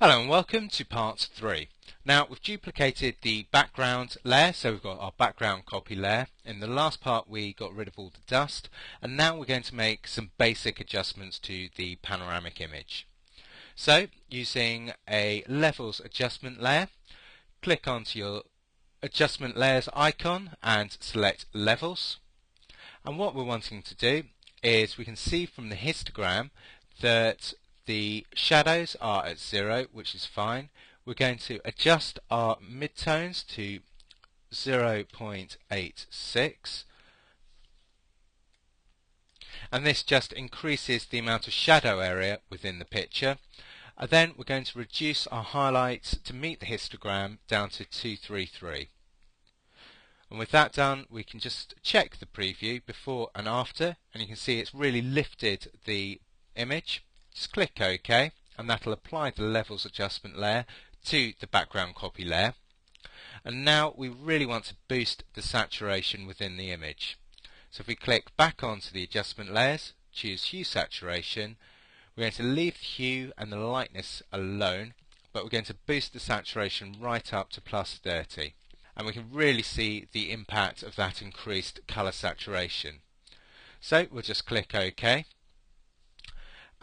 Hello and welcome to part 3. Now we've duplicated the background layer, so we've got our background copy layer. In the last part we got rid of all the dust, and now we're going to make some basic adjustments to the panoramic image. So using a levels adjustment layer, click onto your adjustment layers icon and select levels. And what we're wanting to do is we can see from the histogram that the shadows are at 0, which is fine. We're going to adjust our midtones to 0.86, and this just increases the amount of shadow area within the picture. And then we're going to reduce our highlights to meet the histogram down to 233. And with that done, we can just check the preview before and after, and you can see it's really lifted the image. Just click OK, and that'll apply the levels adjustment layer to the background copy layer. And now we really want to boost the saturation within the image. So if we click back onto the adjustment layers, choose hue saturation, we're going to leave the hue and the lightness alone, but we're going to boost the saturation right up to +30. And we can really see the impact of that increased colour saturation. So we'll just click OK.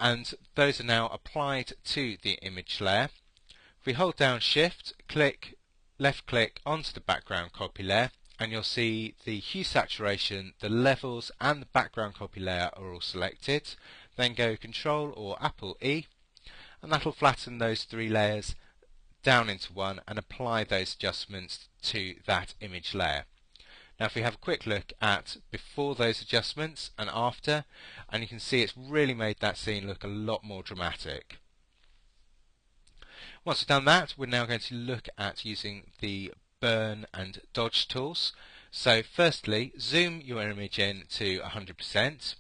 And those are now applied to the image layer. If we hold down Shift, left click onto the background copy layer, and you'll see the hue saturation, the levels and the background copy layer are all selected. Then go Control or Apple E, and that'll flatten those three layers down into one and apply those adjustments to that image layer. Now if we have a quick look at before those adjustments and after, and you can see it's really made that scene look a lot more dramatic. Once we've done that, we're now going to look at using the burn and dodge tools. So firstly, zoom your image in to 100%.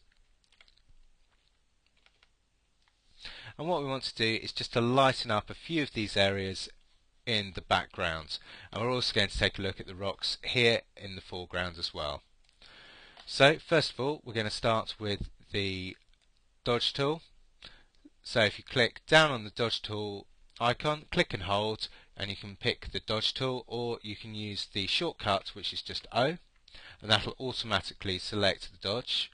And what we want to do is just to lighten up a few of these areas in the background, and we're also going to take a look at the rocks here in the foreground as well. So first of all, we're going to start with the dodge tool. So if you click down on the dodge tool icon, click and hold, and you can pick the dodge tool, or you can use the shortcut, which is just O, and that'll automatically select the dodge,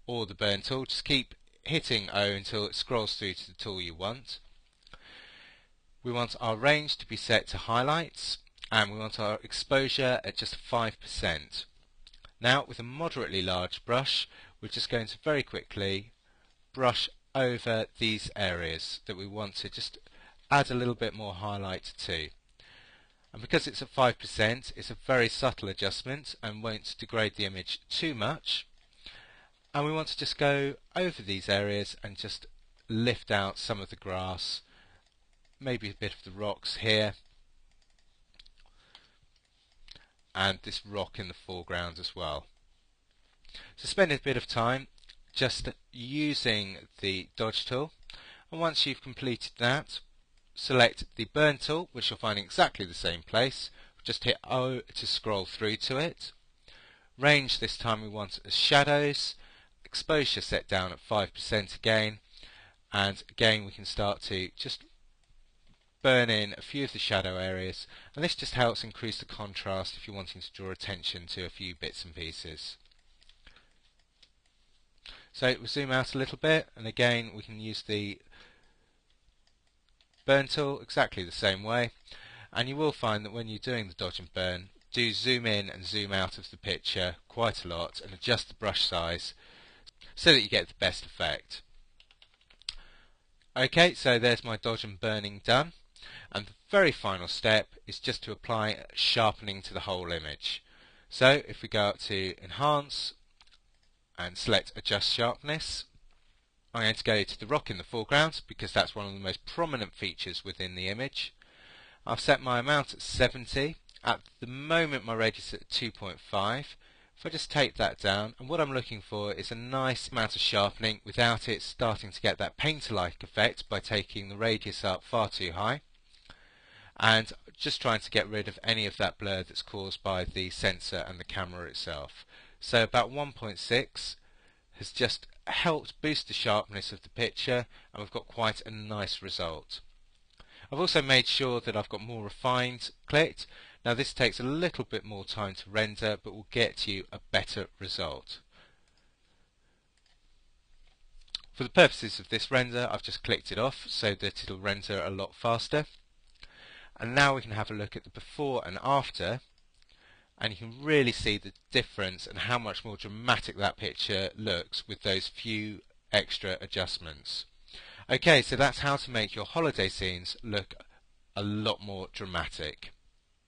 or the burn tool. Just keep hitting O until it scrolls through to the tool you want. We want our range to be set to highlights, and we want our exposure at just 5%. Now with a moderately large brush, we're just going to very quickly brush over these areas that we want to just add a little bit more highlight to. And because it's at 5%, it's a very subtle adjustment and won't degrade the image too much. And we want to just go over these areas and just lift out some of the grass, maybe a bit of the rocks here, and this rock in the foreground as well. So spend a bit of time just using the dodge tool, and once you've completed that, select the burn tool, which you'll find in exactly the same place. Just hit O to scroll through to it. Range this time we want as shadows, exposure set down at 5% again, and again we can start to just burn in a few of the shadow areas, and this just helps increase the contrast if you're wanting to draw attention to a few bits and pieces. So we'll zoom out a little bit, and again we can use the burn tool exactly the same way, and you will find that when you're doing the dodge and burn, do zoom in and zoom out of the picture quite a lot and adjust the brush size so that you get the best effect. Okay, so there's my dodge and burning done. And the very final step is just to apply sharpening to the whole image. So if we go up to Enhance and select Adjust Sharpness, I'm going to go to the rock in the foreground because that's one of the most prominent features within the image. I've set my amount at 70. At the moment my radius is at 2.5. If I just take that down, and what I'm looking for is a nice amount of sharpening without it starting to get that painter-like effect by taking the radius up far too high, and just trying to get rid of any of that blur that's caused by the sensor and the camera itself. So about 1.6 has just helped boost the sharpness of the picture, and we've got quite a nice result. I've also made sure that I've got more refined clicked. Now this takes a little bit more time to render, but will get you a better result. For the purposes of this render, I've just clicked it off so that it'll render a lot faster. And now we can have a look at the before and after, and you can really see the difference and how much more dramatic that picture looks with those few extra adjustments. Okay, so that's how to make your holiday scenes look a lot more dramatic.